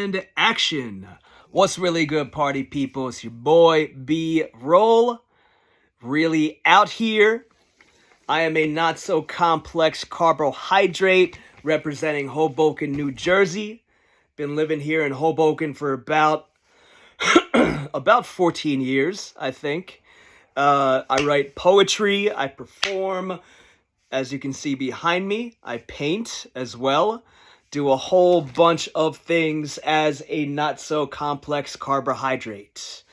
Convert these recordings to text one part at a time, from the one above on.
and action. What's really good, party people? It's your boy B Roll. Really out here. I am a not so complex carbohydrate representing Hoboken, New Jersey. Been living here in Hoboken for about 14 years, I think. I write poetry, I perform. As you can see behind me, I paint as well. Do a whole bunch of things as a not-so-complex carbohydrate.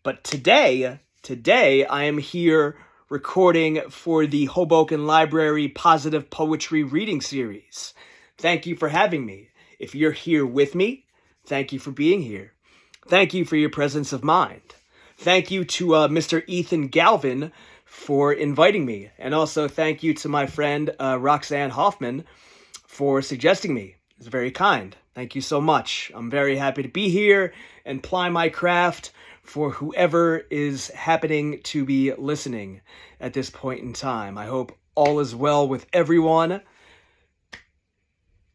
But today I am here recording for the Hoboken Library Positive Poetry Reading Series. Thank you for having me. If you're here with me, thank you for being here. Thank you for your presence of mind. Thank you to Mr. Ethan Galvin for inviting me. And also thank you to my friend Roxanne Hoffman for suggesting me. It's very kind. Thank you so much. I'm very happy to be here and ply my craft for whoever is happening to be listening at this point in time. I hope all is well with everyone.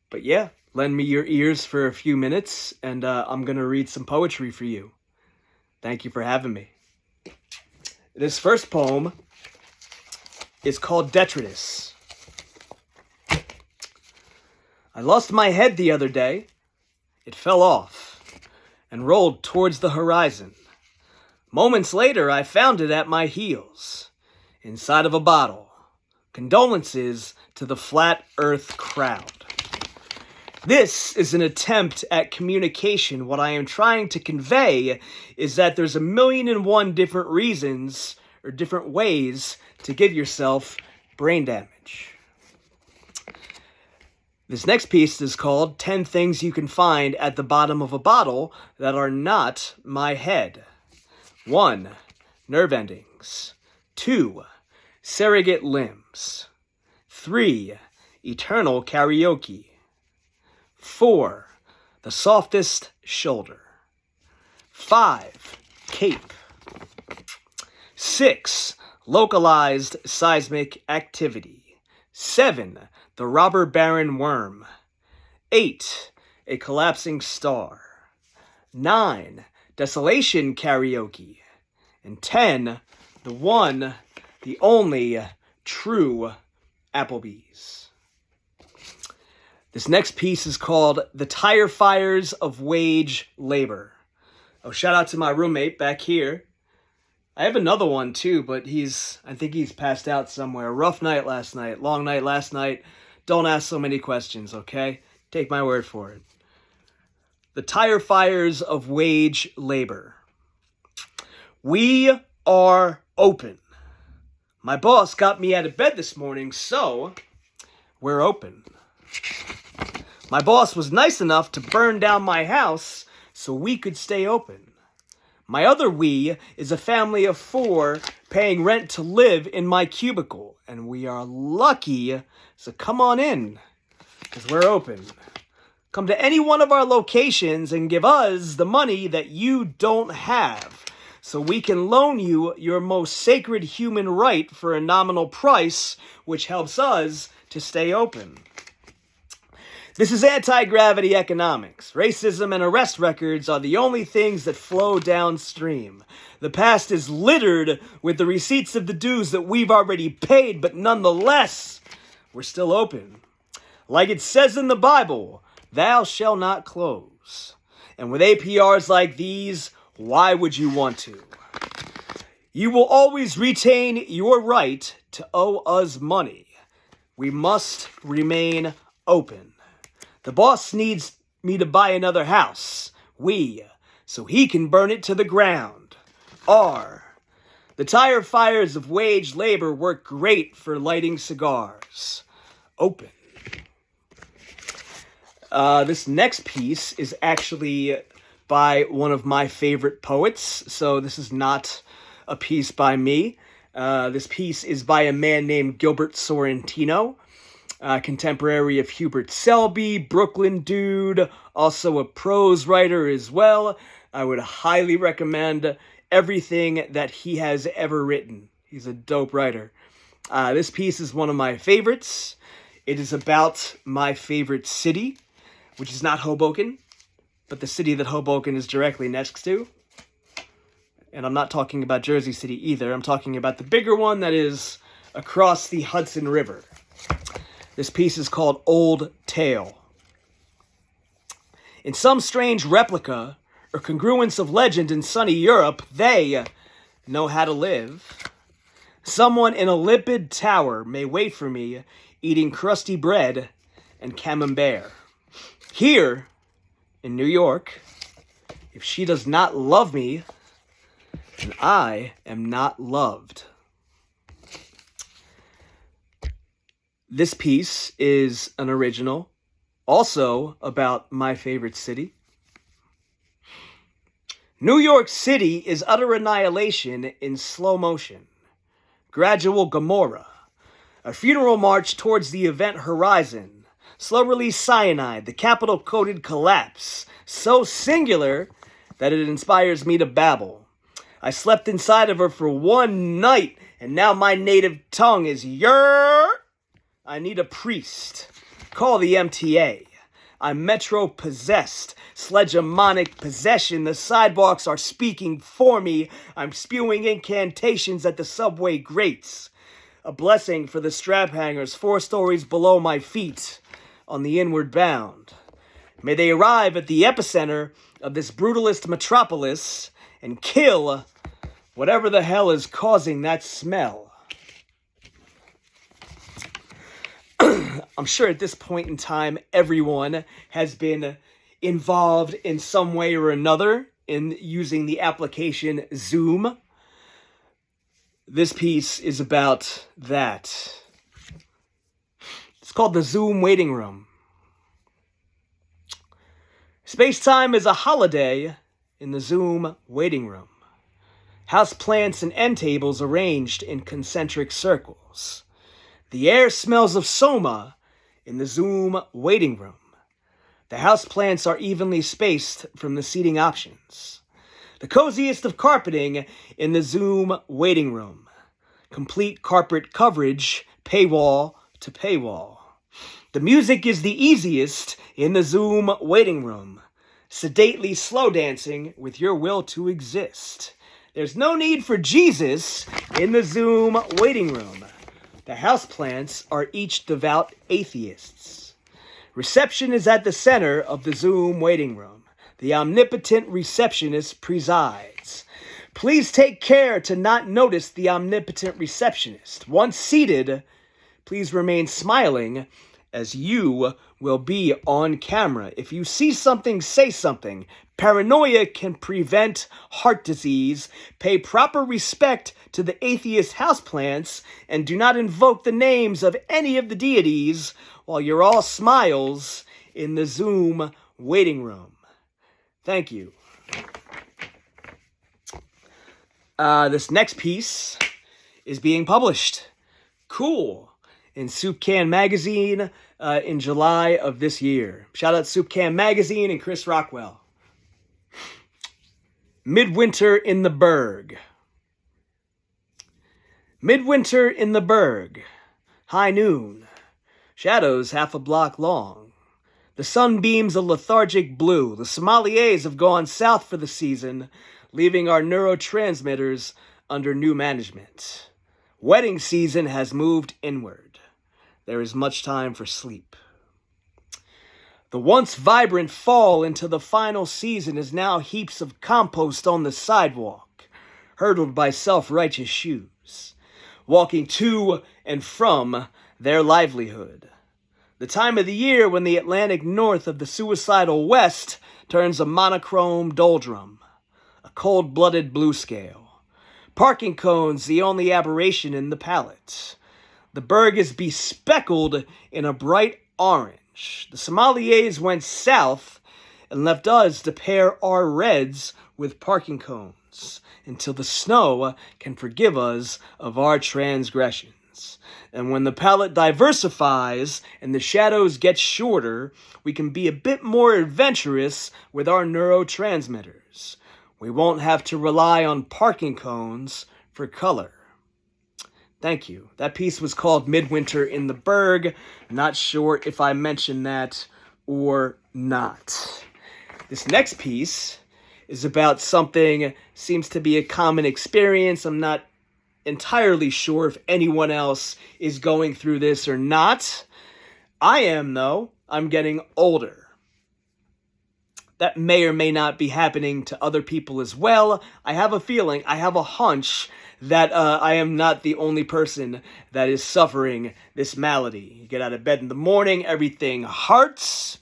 But yeah, lend me your ears for a few minutes and I'm going to read some poetry for you. Thank you for having me. This first poem is called Detritus. I lost my head the other day. It fell off and rolled towards the horizon. Moments later, I found it at my heels, inside of a bottle. Condolences to the flat earth crowd. This is an attempt at communication. What I am trying to convey is that there's 1,000,001 different reasons or different ways to give yourself brain damage. This next piece is called 10 Things You Can Find at the Bottom of a Bottle That Are Not My Head. 1. Nerve endings. 2. Surrogate limbs. 3. Eternal karaoke. 4. The softest shoulder. 5. Cape. 6. Localized seismic activity. 7. The robber baron worm. 8. A collapsing star. 9. Desolation karaoke. And 10. The one, the only true Applebee's. This next piece is called The Tire Fires of Wage Labor. Oh, shout out to my roommate back here. I have another one too, but I think he's passed out somewhere. Rough night last night, long night last night. Don't ask so many questions, okay? Take my word for it. The Tire Fires of Wage Labor. We are open. My boss got me out of bed this morning, so we're open. My boss was nice enough to burn down my house so we could stay open. My other we is a family of 4 paying rent to live in my cubicle, and we are lucky, so come on in, because we're open. Come to any one of our locations and give us the money that you don't have, so we can loan you your most sacred human right for a nominal price, which helps us to stay open. This is anti-gravity economics. Racism and arrest records are the only things that flow downstream. The past is littered with the receipts of the dues that we've already paid, but nonetheless, we're still open. Like it says in the Bible, thou shalt not close. And with APRs like these, why would you want to? You will always retain your right to owe us money. We must remain open. The boss needs me to buy another house. So he can burn it to the ground. The tire fires of wage labor work great for lighting cigars. Open. This next piece is actually by one of my favorite poets. So this is not a piece by me. This piece is by a man named Gilbert Sorrentino. Contemporary of Hubert Selby, Brooklyn dude, also a prose writer as well. I would highly recommend everything that he has ever written. He's a dope writer. This piece is one of my favorites. It is about my favorite city, which is not Hoboken. but the city that Hoboken is directly next to. And I'm not talking about Jersey City either. I'm talking about the bigger one that is across the Hudson River. This piece is called Old Tale. In some strange replica or congruence of legend in sunny Europe, they know how to live. Someone in a limpid tower may wait for me, eating crusty bread and camembert. Here, in New York, if she does not love me, then I am not loved. This piece is an original, also about my favorite city. New York City is utter annihilation in slow motion. Gradual Gomorrah. A funeral march towards the event horizon. Slow release cyanide, the capital coded collapse. So singular that it inspires me to babble. I slept inside of her for one night, and now my native tongue is yer. I need a priest. Call the MTA. I'm metro-possessed. Sledgemonic possession. The sidewalks are speaking for me. I'm spewing incantations at the subway grates. A blessing for the strap hangers 4 stories below my feet on the inward bound. May they arrive at the epicenter of this brutalist metropolis and kill whatever the hell is causing that smell. I'm sure at this point in time, everyone has been involved in some way or another in using the application Zoom. This piece is about that. It's called the Zoom Waiting Room. Space-time is a holiday in the Zoom waiting room. House plants and end tables arranged in concentric circles. The air smells of soma in the Zoom waiting room. The houseplants are evenly spaced from the seating options. The coziest of carpeting in the Zoom waiting room. Complete carpet coverage, paywall to paywall. The music is the easiest in the Zoom waiting room. Sedately slow dancing with your will to exist. There's no need for Jesus in the Zoom waiting room. The houseplants are each devout atheists. Reception is at the center of the Zoom waiting room. The omnipotent receptionist presides. Please take care to not notice the omnipotent receptionist. Once seated, please remain smiling, as you will be on camera. If you see something, say something. Paranoia can prevent heart disease. Pay proper respect to the atheist houseplants and do not invoke the names of any of the deities while you're all smiles in the Zoom waiting room. Thank you. This next piece is being published. Cool. In Soup Can Magazine in July of this year. Shout out Soup Can Magazine and Chris Rockwell. Midwinter in the Berg. Midwinter in the Berg. High noon. Shadows half a block long. The sun beams a lethargic blue. The sommeliers have gone south for the season, leaving our neurotransmitters under new management. Wedding season has moved inward. There is much time for sleep. The once vibrant fall into the final season is now heaps of compost on the sidewalk, hurdled by self-righteous shoes, walking to and from their livelihood. The time of the year when the Atlantic north of the suicidal west turns a monochrome doldrum, a cold-blooded blue scale. Parking cones the only aberration in the palette. The berg is bespeckled in a bright orange. The sommeliers went south and left us to pair our reds with parking cones until the snow can forgive us of our transgressions. And when the palette diversifies and the shadows get shorter, we can be a bit more adventurous with our neurotransmitters. We won't have to rely on parking cones for color. Thank you. That piece was called Midwinter in the Berg. Not sure if I mentioned that or not. This next piece is about something seems to be a common experience. I'm not entirely sure if anyone else is going through this or not. I am, though. I'm getting older. That may or may not be happening to other people as well. I have a feeling, I have a hunch that I am not the only person that is suffering this malady. You get out of bed in the morning, everything hurts.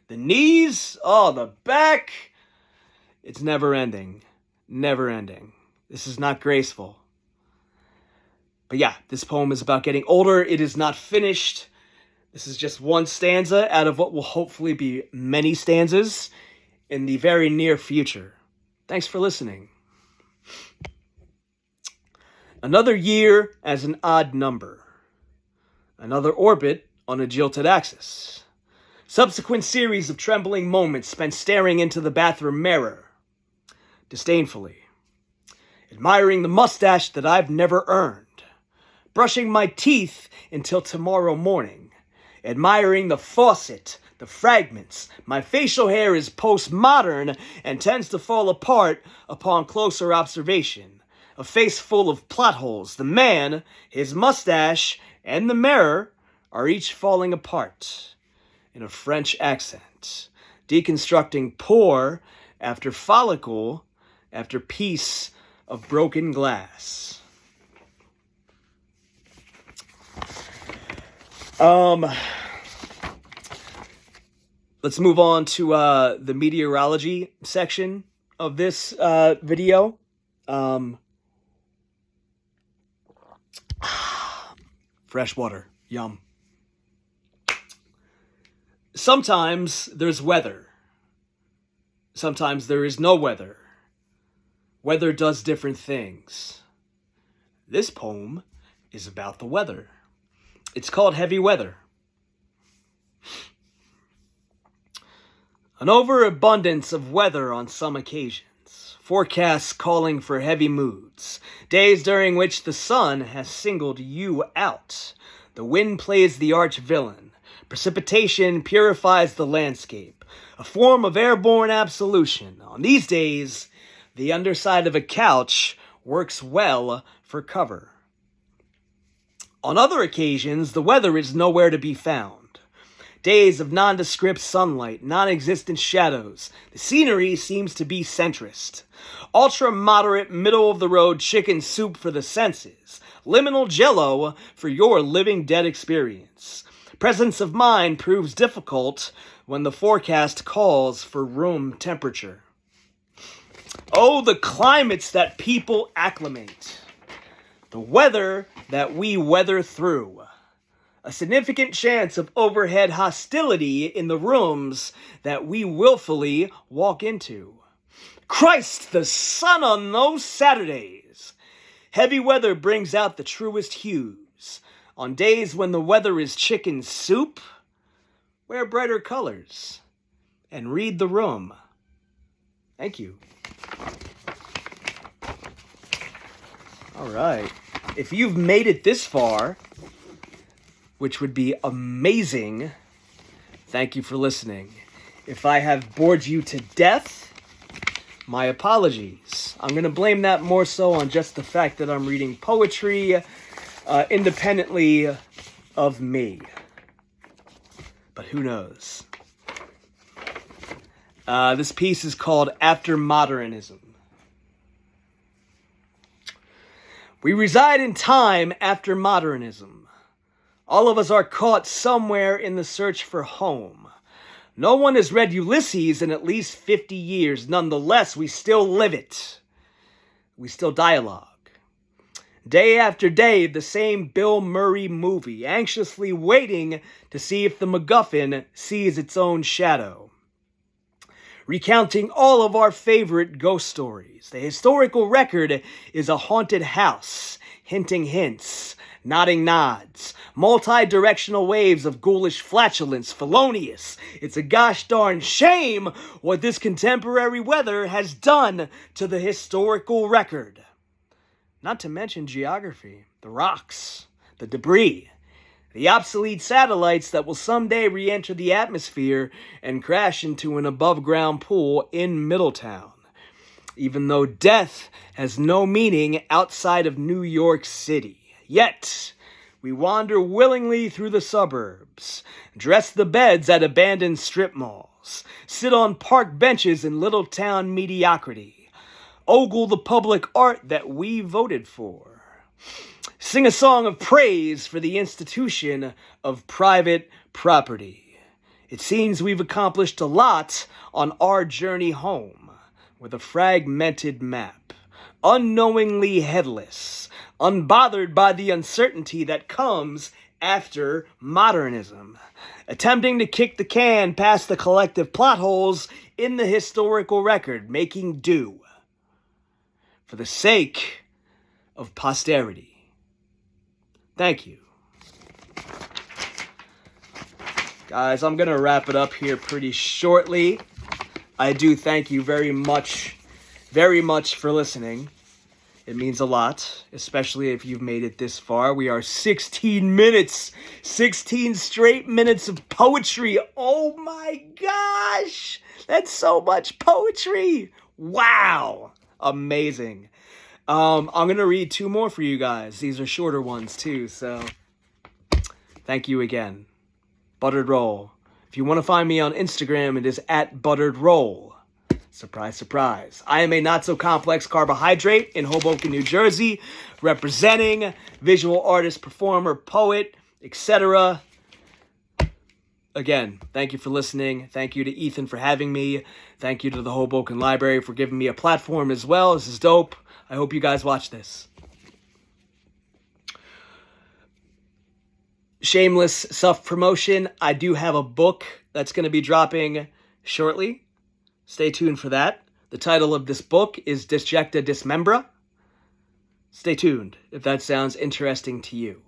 The knees, the back. It's never ending. Never ending. This is not graceful. But yeah, this poem is about getting older. It is not finished. This is just one stanza out of what will hopefully be many stanzas in the very near future. Thanks for listening. Another year as an odd number. Another orbit on a jilted axis. Subsequent series of trembling moments spent staring into the bathroom mirror. Disdainfully. Admiring the mustache that I've never earned. Brushing my teeth until tomorrow morning. Admiring the faucet, the fragments. My facial hair is postmodern and tends to fall apart upon closer observation. A face full of plot holes. The man, his mustache, and the mirror are each falling apart. In a French accent. Deconstructing pore after follicle after piece of broken glass. Let's move on to the meteorology section of this video. Fresh water, yum. Sometimes there's weather. Sometimes there is no weather. Weather does different things. This poem is about the weather. It's called Heavy Weather. An overabundance of weather on some occasions. Forecasts calling for heavy moods. Days during which the sun has singled you out. The wind plays the arch villain. Precipitation purifies the landscape. A form of airborne absolution. On these days, the underside of a couch works well for cover. On other occasions, the weather is nowhere to be found. Days of nondescript sunlight, non-existent shadows. The scenery seems to be centrist. Ultra-moderate, middle-of-the-road chicken soup for the senses. Liminal jello for your living dead experience. Presence of mind proves difficult when the forecast calls for room temperature. Oh, the climates that people acclimate. The weather that we weather through. A significant chance of overhead hostility in the rooms that we willfully walk into. Christ, the sun on those Saturdays. Heavy weather brings out the truest hues. On days when the weather is chicken soup, wear brighter colors and read the room. Thank you. All right. If you've made it this far, which would be amazing, thank you for listening. If I have bored you to death, my apologies. I'm going to blame that more so on just the fact that I'm reading poetry independently of me. But who knows? This piece is called After Modernism. We reside in time after modernism. All of us are caught somewhere in the search for home. No one has read Ulysses in at least 50 years. Nonetheless, we still live it. We still dialogue. Day after day, the same Bill Murray movie, anxiously waiting to see if the MacGuffin sees its own shadow. Recounting all of our favorite ghost stories. The historical record is a haunted house, hinting hints, nodding nods, multi-directional waves of ghoulish flatulence, felonious. It's a gosh darn shame what this contemporary weather has done to the historical record. Not to mention geography, the rocks, the debris. the obsolete satellites that will someday re-enter the atmosphere and crash into an above-ground pool in Middletown. Even though death has no meaning outside of New York City. Yet, we wander willingly through the suburbs, dress the beds at abandoned strip malls, sit on park benches in little town mediocrity, ogle the public art that we voted for, sing a song of praise for the institution of private property. It seems we've accomplished a lot on our journey home with a fragmented map, unknowingly headless, unbothered by the uncertainty that comes after modernism, attempting to kick the can past the collective plot holes in the historical record, making do for the sake of posterity. Thank you. Guys, I'm going to wrap it up here pretty shortly. I do thank you very much for listening. It means a lot, especially if you've made it this far. We are 16 minutes, 16 straight minutes of poetry. Oh my gosh, that's so much poetry. Wow, amazing. I'm going to read 2 more for you guys. These are shorter ones too, so thank you again. Buttered Roll. If you want to find me on Instagram, it is @ButteredRoll. Surprise, surprise. I am a not-so-complex carbohydrate in Hoboken, New Jersey, representing visual artist, performer, poet, etc. Again, thank you for listening. Thank you to Ethan for having me. Thank you to the Hoboken Library for giving me a platform as well. This is dope. I hope you guys watch this. Shameless self-promotion. I do have a book that's going to be dropping shortly. Stay tuned for that. The title of this book is Disjecta Dismembra. Stay tuned if that sounds interesting to you.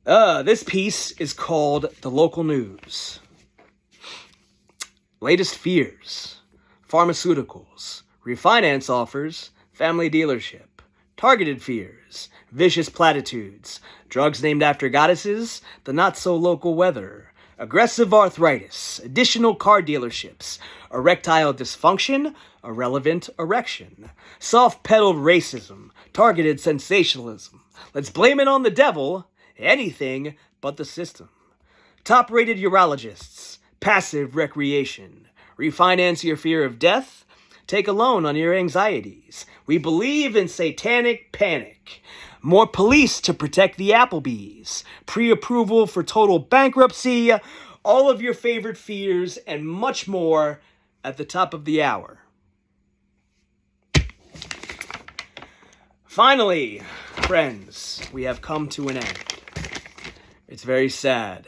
This piece is called The Local News. Latest fears. Pharmaceuticals. Refinance offers. Family dealership. Targeted fears. Vicious platitudes. Drugs named after goddesses. The not-so-local weather. Aggressive arthritis. Additional car dealerships. Erectile dysfunction. Irrelevant erection. Soft-pedaled racism. Targeted sensationalism. Let's blame it on the devil. Anything but the system. Top-rated urologists. Passive recreation. Refinance your fear of death. Take a loan on your anxieties. We believe in satanic panic. More police to protect the Applebee's. Pre-approval for total bankruptcy. All of your favorite fears and much more at the top of the hour. Finally, friends, we have come to an end. It's very sad.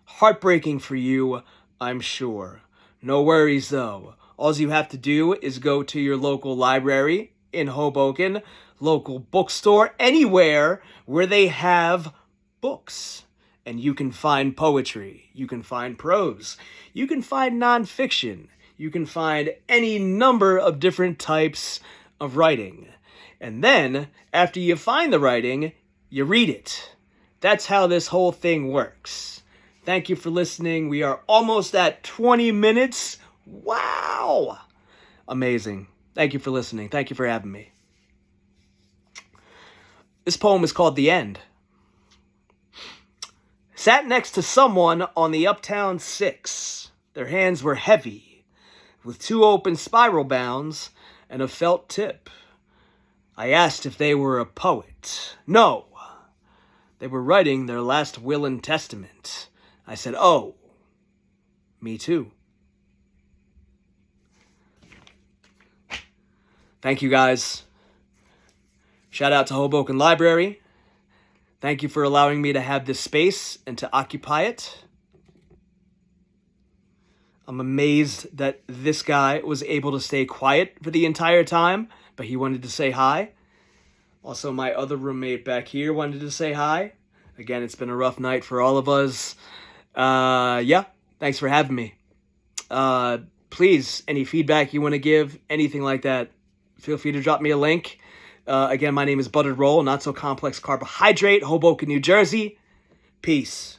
Heartbreaking for you, I'm sure. No worries, though. All you have to do is go to your local library in Hoboken, local bookstore, anywhere where they have books. And you can find poetry. You can find prose. You can find nonfiction. You can find any number of different types of writing. And then, after you find the writing, you read it. That's how this whole thing works. Thank you for listening. We are almost at 20 minutes. Wow! Amazing. Thank you for listening. Thank you for having me. This poem is called The End. Sat next to someone on the Uptown 6. Their hands were heavy, with 2 open spiral bounds and a felt tip. I asked if they were a poet. No. They were writing their last will and testament. I said, oh, me too. Thank you, guys. Shout out to Hoboken Library. Thank you for allowing me to have this space and to occupy it. I'm amazed that this guy was able to stay quiet for the entire time, but he wanted to say hi. Also, my other roommate back here wanted to say hi. Again, it's been a rough night for all of us. Yeah, thanks for having me. Please, any feedback you want to give, anything like that, feel free to drop me a link. Again, my name is Buttered Roll, Not So Complex Carbohydrate, Hoboken, New Jersey. Peace.